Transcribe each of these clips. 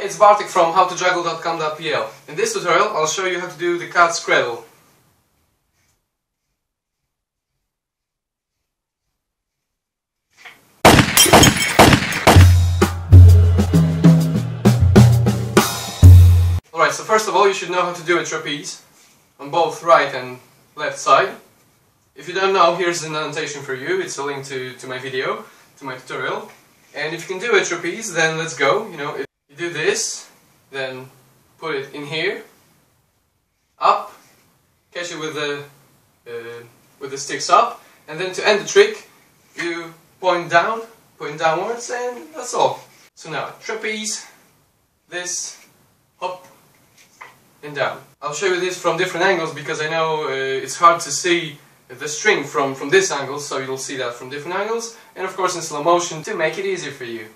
it's Bartek from howtojuggle.com.pl. In this tutorial I'll show you how to do the cat's cradle. Alright, so first of all you should know how to do a trapeze on both right and left side. If you don't know, here's an annotation for you. It's a link to my video, to my tutorial. And if you can do a trapeze, then let's go. You know, if you do this, then put it in here, up, catch it with the sticks up, and then to end the trick, you point downwards, and that's all. So now, trapeze, this, up, and down. I'll show you this from different angles because I know it's hard to see the string from this angle, so you'll see that from different angles, and of course in slow motion to make it easier for you.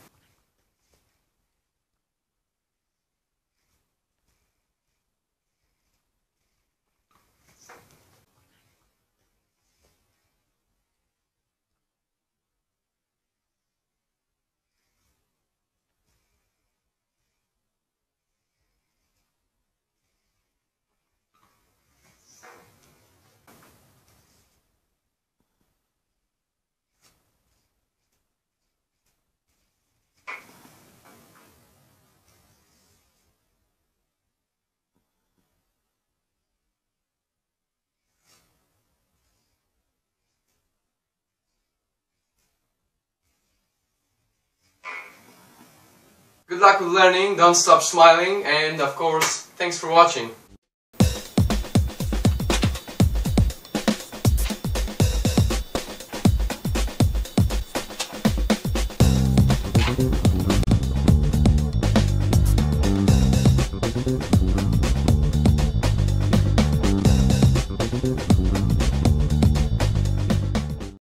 Good luck with learning, don't stop smiling, and of course, thanks for watching.